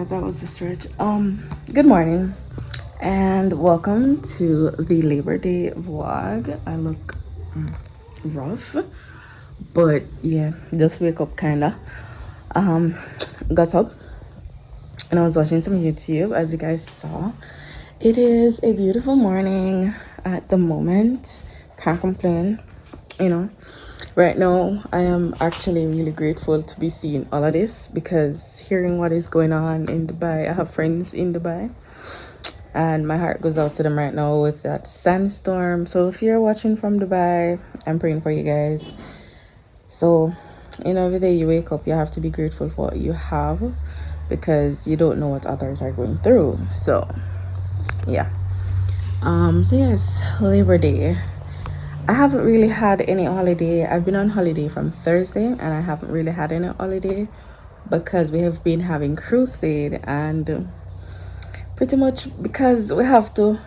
that was a stretch. Good morning and welcome to the Labor Day vlog. I look rough, but yeah, just wake up kinda. Got up and I was watching some YouTube, as you guys saw. It is a beautiful morning at the moment. Can't complain, you know. Right now, I am actually really grateful to be seeing all of this, because hearing what is going on in Dubai, I have friends in Dubai and my heart goes out to them right now with that sandstorm. So if you're watching from Dubai, I'm praying for you guys. So, every day you wake up, you have to be grateful for what you have, because you don't know what others are going through. So yeah. So yes, Labor Day. I haven't really had any holiday. I've been on holiday from Thursday and I haven't really had any holiday because we have been having crusade, and pretty much because we have to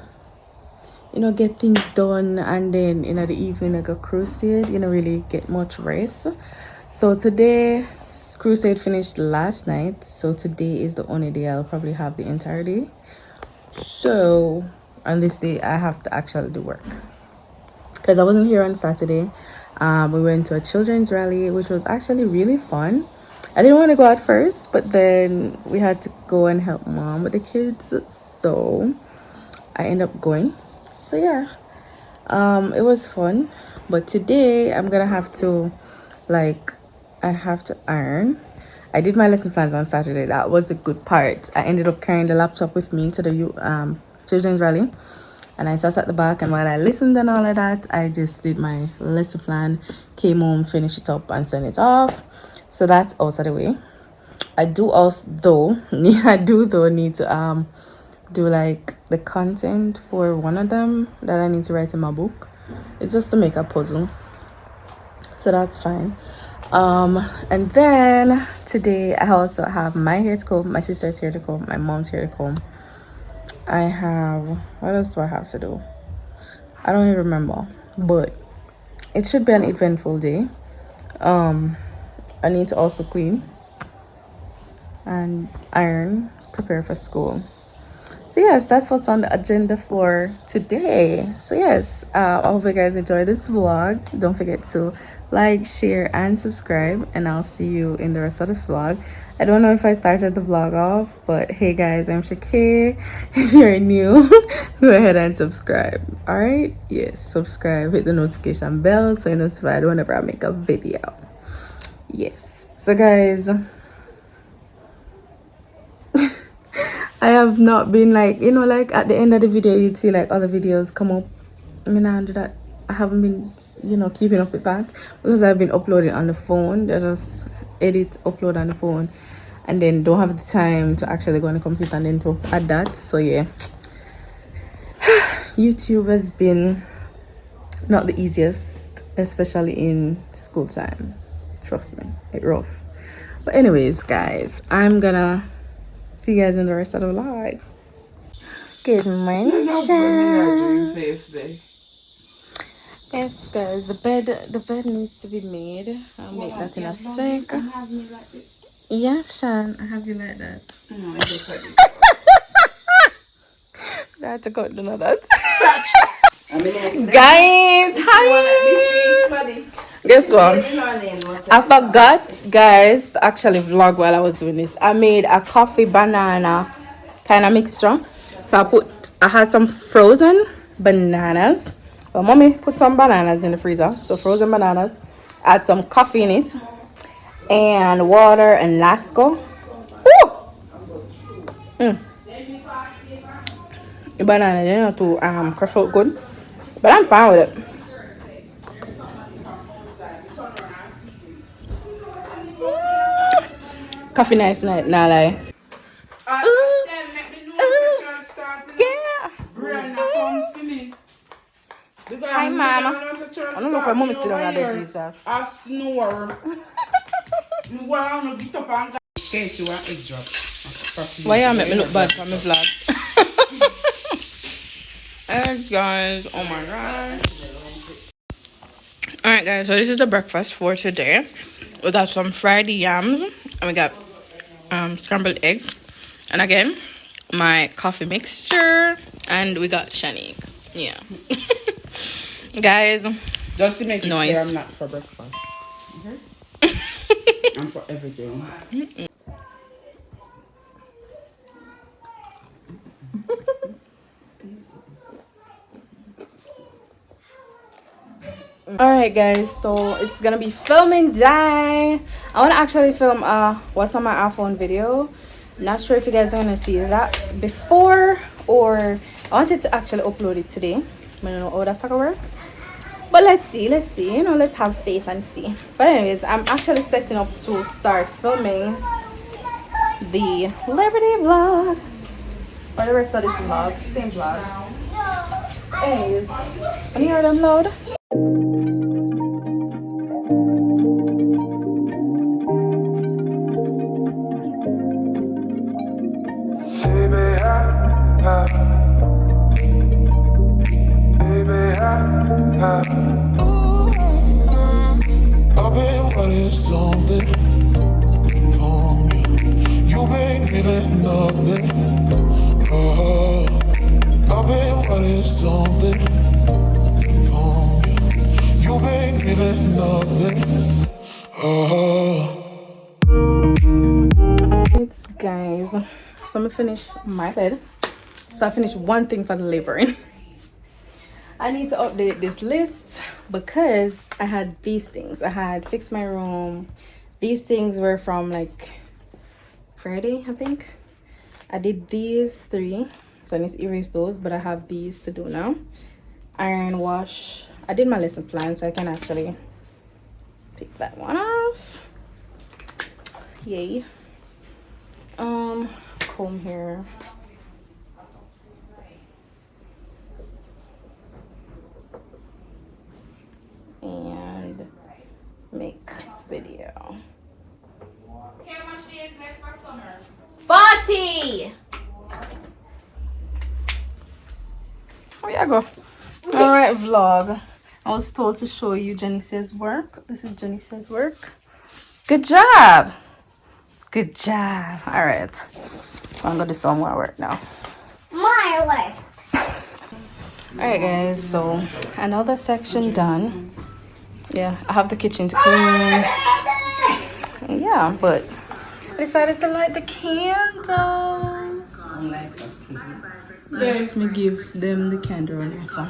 get things done, and then the evening like a crusade, really get much rest. So today crusade finished last night, so today is the only day I'll probably have the entire day. So on this day I have to actually do work, because I wasn't here on Saturday. We went to a children's rally, which was actually really fun. I didn't want to go at first, but then we had to go and help mom with the kids, so I ended up going. So yeah, it was fun. But today I'm gonna have to, I have to iron. I did my lesson plans on Saturday. That was the good part. I ended up carrying the laptop with me to the children's rally, and I sat at the back, and while I listened and all of that, I just did my lesson plan, came home, finished it up and sent it off. So that's also the way. I do need to do like the content for one of them that I need to write in my book. It's just to make a puzzle, so that's fine. And then today I also have my hair to comb, my sister's hair to comb, my mom's hair to comb. I have, what else do I have to do? I don't even remember, but it should be an eventful day. I need to also clean and iron, prepare for school. So yes, that's what's on the agenda for today. So yes, I hope you guys enjoy this vlog. Don't forget to like, share and subscribe, and I'll see you in the rest of this vlog. I don't know if I started the vlog off, but hey guys, I'm Shakay. If you're new, go ahead and subscribe. All right, yes, subscribe, hit the notification bell so you're notified whenever I make a video. Yes, so guys, I have not been like at the end of the video you'd see like other videos come up. I mean, I do that. I haven't been keeping up with that, because I've been uploading on the phone. I just edit, upload on the phone, and then don't have the time to actually go on the computer and then to add that. So yeah, YouTube has been not the easiest, especially in school time. Trust me, it's rough. But anyways guys, I'm gonna see you guys in the rest of the vlog. Good morning. Yes guys, the bed needs to be made. I'll make that in a sec. Yes, Shan, I have you like that. I had to cut none of that. Guys, hi. Guess what? I forgot, guys, to actually vlog while I was doing this. I made a coffee banana kind of mixture. So I had some frozen bananas. Well, mommy put some bananas in the freezer. So frozen bananas. Add some coffee in it. And water and Lasco. The banana, you know, to crush out good. But I'm fine with it. Coffee nice night, nah lie. Yeah. Hi, mama. I don't know if my mom is still on the Jesus. I snore. Why you make me look bad for my vlog? Thanks, guys. Oh my god. Alright, guys. So this is the breakfast for today. We got some fried yams, and we got scrambled eggs. And again, my coffee mixture, and we got Shanique. Yeah. Guys, just to make it noise. clear, I'm not for breakfast. Okay? I'm for everything. Alright guys, so it's gonna be filming day. I want to actually film what's on my iPhone video. Not sure if you guys are gonna see that before, or I wanted to actually upload it today. I don't know how that's gonna work, but let's see, you know, let's have faith and see. But anyways, I'm actually setting up to start filming the Liberty vlog for the rest of this vlog, same vlog. Anyways, can you hear them loud? I've been wanting something from you. You make me that nothing. Oh, I've been wanting something from you. You make me that nothing. Oh. It's guys, so I'm gonna finish my bed. So I finished one thing for the laboring. I need to update this list because I had these things. I had fixed my room. These things were from like Friday, I think. I did these 3, so I need to erase those, but I have these to do now. Iron wash. I did my lesson plan, so I can actually pick that one off. Yay. Comb hair. And make video. How much days left for summer? 40. Oh yeah, go. All right, vlog. I was told to show you Janice's work. This is Janice's work. Good job. Good job. All right. I'm gonna do some more work now. My work. All right, guys. So another section done. Yeah, I have the kitchen to clean. Yeah, but I decided to light the candle. Let me give them the candle also.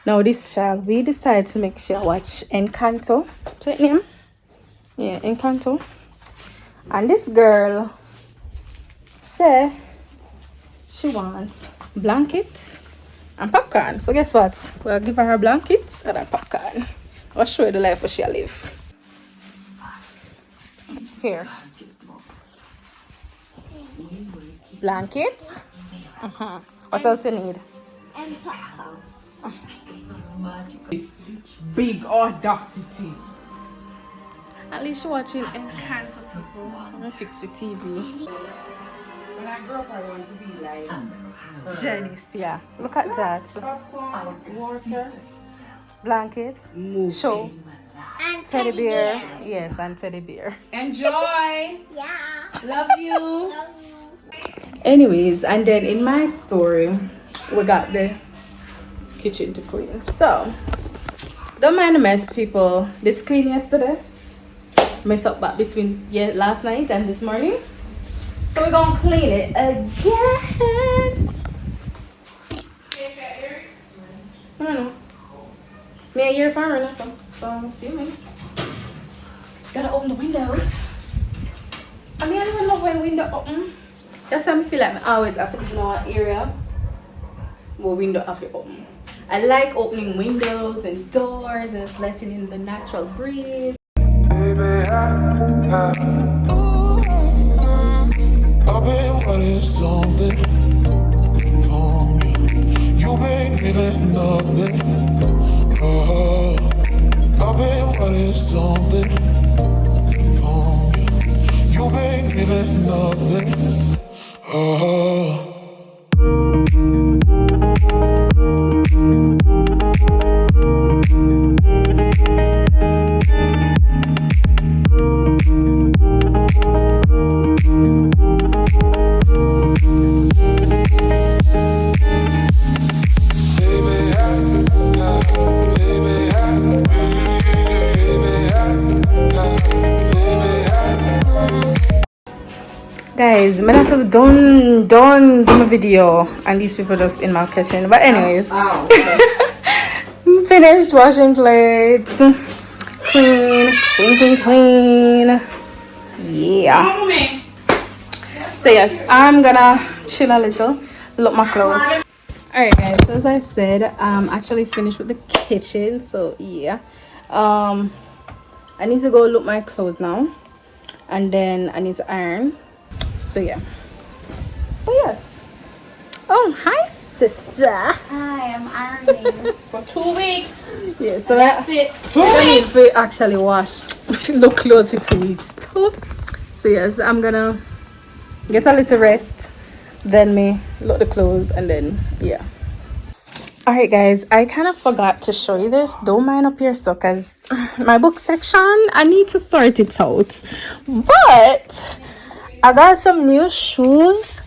Now this child, we decided to make sure watch Encanto. Check name. Yeah, Encanto. And this girl say she wants blankets and popcorn. So guess what? We'll give her blankets and her popcorn. I'll show you the life where she live. Here. Blankets. What else you need? And popcorn. Big audacity. At least you're watching Encanto, people. I'm gonna fix the TV. When I grow up, I want to be like Janice, yeah. Look at that. popcorn, water, Blankets. movie. Show. And Teddy bear. Yes, and teddy bear. Enjoy. Yeah. Love you. Love you. Anyways, and then in my story, we got the kitchen to clean. So, don't mind the mess, people. This clean yesterday. Mess up back between last night and this morning. So we're gonna clean it again. I don't know. Me a year farmer, so I'm assuming. Gotta open the windows. I mean, I don't even know when window open. That's how I feel like I always have to know an area where window have to open. I like opening windows and doors and just letting in the natural breeze. I've been wanting something from you. You make me that nothing. Oh, I've been wanting something from you. You make me that nothing. Oh. Guys, man, have done do my video, and these people just in my kitchen. But anyways, finished washing plates. Clean. Yeah. So yes, I'm gonna chill a little, look my clothes. Alright guys, so as I said, I'm actually finished with the kitchen. So yeah, I need to go look my clothes now, and then I need to iron. So yeah. But yes. Oh, hi sister. Hi, I'm ironing. For 2 weeks. Yeah, so That's it. I need to actually wash the clothes for 2 weeks too. So yes, I'm gonna get a little rest, then me look the clothes, and then yeah. All right guys, I kind of forgot to show you this. Don't mind up here, so because my book section, I need to sort it out. But I got some new shoes,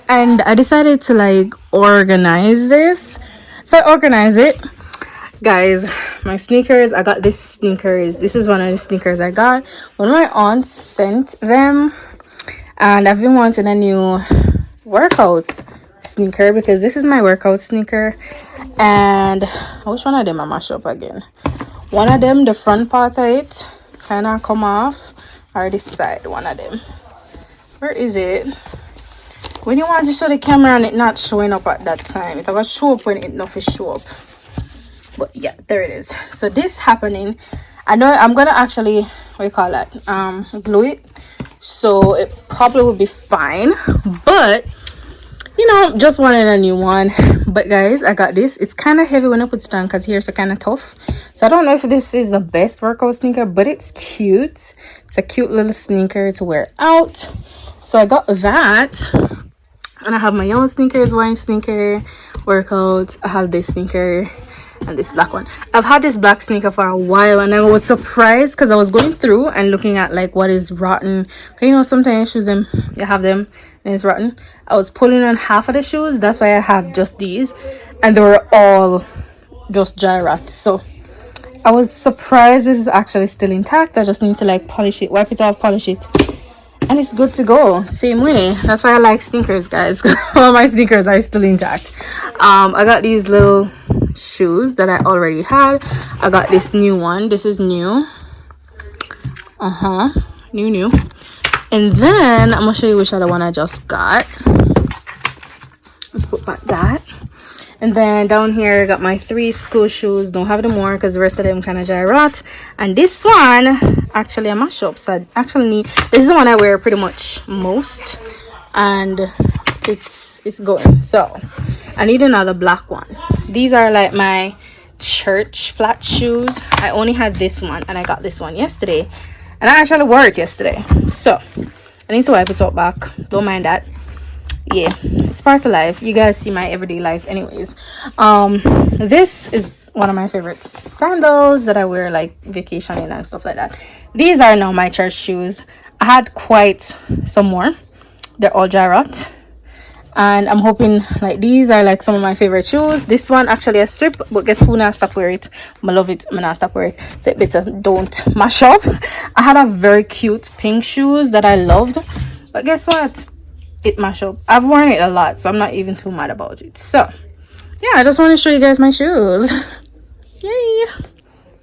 and I decided to like organize this. So I organize it, guys. My sneakers, I got this sneakers. This is one of the sneakers I got when my aunt sent them, and I've been wanting a new workout sneaker because this is my workout sneaker. And which one of them I mash up again? One of them, the front part of it kind of come off, or this side, one of them. Where is it? When you want to show the camera and it not showing up at that time, it will show up when it not show up. But yeah, there it is. So this happening, I know I'm gonna actually, what do you call that, glue it, so it probably will be fine. But you know, just wanted a new one. But guys, I got this. It's kind of heavy when I put it on because here's kind of tough. So I don't know if this is the best workout sneaker, but it's cute. It's a cute little sneaker to wear out. So I got that. And I have my yellow sneakers, white sneaker, workout. I have this sneaker and this black one. I've had this black sneaker for a while, and I was surprised because I was going through and looking at like what is rotten. You know, sometimes shoes them, you have them and it's rotten. I was pulling on half of the shoes, that's why I have just these, and they were all just dry rot. So I was surprised this is actually still intact. I just need to like polish it, wipe it off, polish it, and it's good to go. Same way, that's why I like sneakers, guys. All my sneakers are still intact. I got these little shoes that I already had. I got this new one. This is new. New. And then I'm gonna show you which other one I just got. Let's put back that. And then down here I got my 3 school shoes. Don't have them more because the rest of them kind of dry rot. And this one actually I mash up, so I actually need, this is the one I wear pretty much most, and it's going. So I need another black one. These are like my church flat shoes. I only had this one, and I got this one yesterday, and I actually wore it yesterday. So I need to wipe it up back. Don't mind that. Yeah, it's part of life. You guys see my everyday life anyways. This is one of my favorite sandals that I wear like vacationing and stuff like that. These are now my church shoes. I had quite some more. They're all dry rot, and I'm hoping like these are like some of my favorite shoes. This one actually a strip, but guess who now stop wear it? I love it. I'm not stop wear it, so it better don't mash up. I had a very cute pink shoes that I loved, but guess what, it mash up. I've worn it a lot, so I'm not even too mad about it. So yeah, I just want to show you guys my shoes. Yay.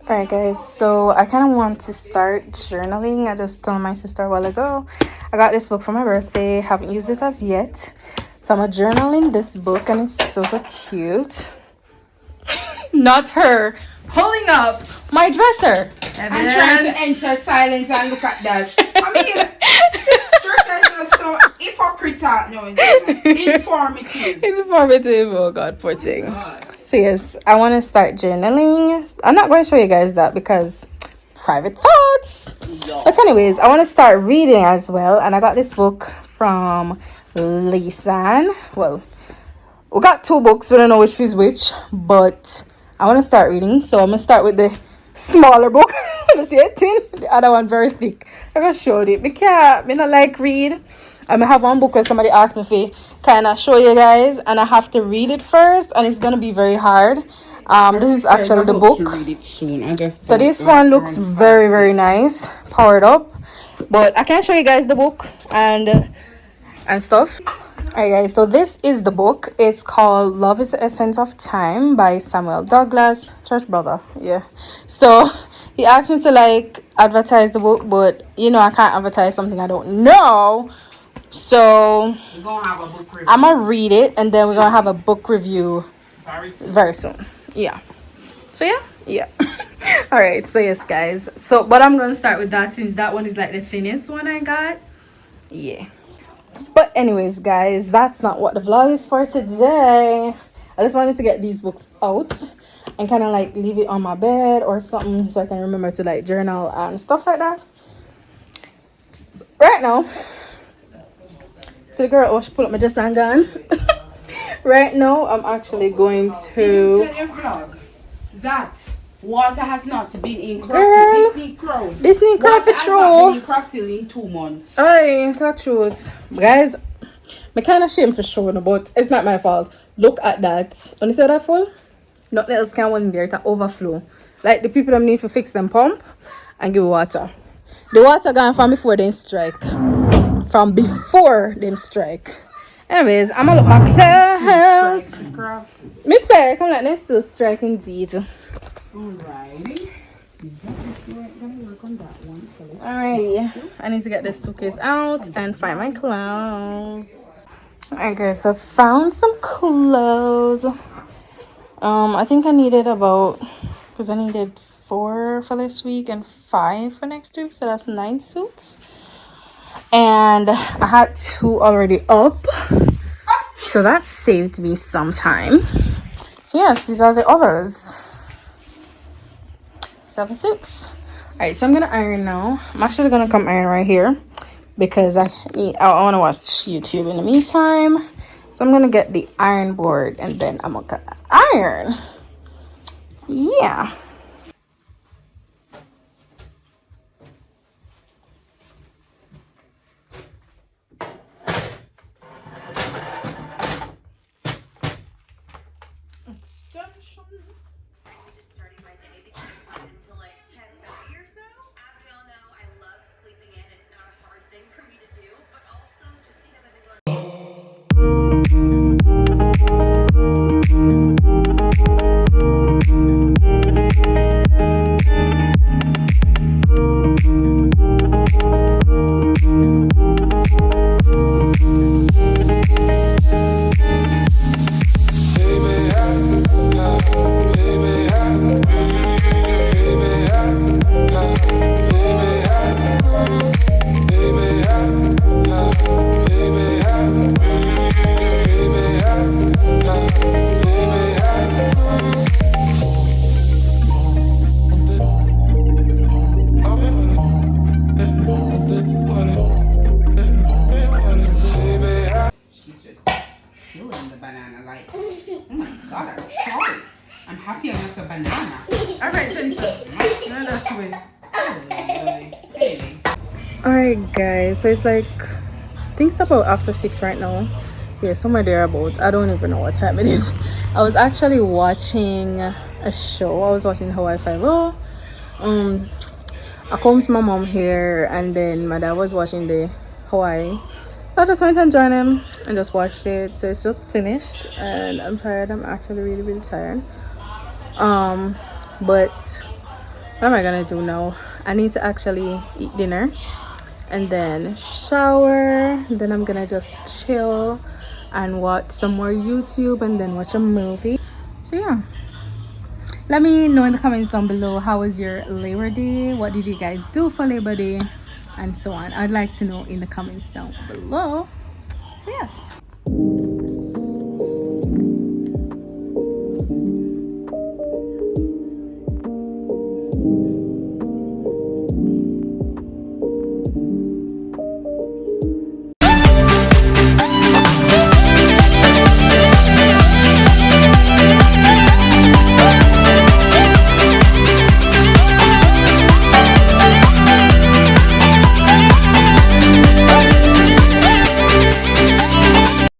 All right guys, so I kind of want to start journaling. I just told my sister a while ago I got this book for my birthday. Haven't used it as yet, so I'm journaling this book, and it's so cute. Not her holding up my dresser. I'm trying to enter silence and look at that. I mean, this dresser is just so hypocritical. No, informative. Oh god, poor thing. So yes, I want to start journaling. I'm not going to show you guys that because private thoughts. But anyways, I want to start reading as well, and I got this book from Lisan. Well, we got 2 books. We don't know which is which, but I want to start reading. So I'm gonna start with the smaller book. You see it thin? The other one very thick. I'm gonna show it. Me not like read. I have one book where somebody asked me if kind of show you guys, and I have to read it first, and it's gonna be very hard. This is actually the book. To read it soon. So this one looks very nice, powered up, but I can show you guys the book and stuff. Alright guys, so this is the book. It's called Love is the Essence of Time by Samuel Douglas, church brother. Yeah, so he asked me to like advertise the book, but you know I can't advertise something I don't know. So We're gonna have a book review. I'm gonna read it and then we're gonna have a book review very soon. Yeah, so yeah. All right, so yes guys, so but I'm gonna start with that since that one is like the thinnest one I got. Yeah, but anyways guys, that's not what the vlog is for today. I just wanted to get these books out and kind of like leave it on my bed or something so I can remember to like journal and stuff like that. Right now, so the girl, oh, she pull up my dress and gone. Right now I'm actually going to Tell your vlog that water has not been in Girl, Disney Crowd for true. in Crosshill in 2 months. Aye, that's true. Guys, I kind of shame for showing, but it's not my fault. Look at that. When you say that full, nothing else can go in there to overflow. Like the people that need to fix them pump and give water. The water gone from before they strike. From before them strike. Anyways, I'm gonna look my clothes. Mister, come like next to strike indeed. Alrighty. Alrighty, I need to get this suitcase out and find my clothes. Alright guys, so I found some clothes. I think I needed about, because I needed 4 for this week and 5 for next week, so that's 9 suits. And I had 2 already up, so that saved me some time. So yes, these are the others. 7 suits. Alright, so I'm gonna iron now. I'm actually gonna come iron right here because I want to watch YouTube in the meantime. So I'm gonna get the iron board and then I'm gonna iron. Yeah. Alright guys, so it's like I think it's about after 6 right now. Yeah, somewhere thereabouts. I don't even know what time it is. I was actually watching a show. I was watching Hawaii 5-0. I come to my mom here and then my dad was watching the Hawaii. So I just went and joined him and just watched it. So it's just finished and I'm tired. I'm actually really tired. But what am I gonna do now? I need to actually eat dinner and then shower. Then I'm gonna just chill and watch some more YouTube and then watch a movie. So yeah, let me know in the comments down below, how was your Labor Day? What did you guys do for Labor Day and so on? I'd like to know in the comments down below. So yes.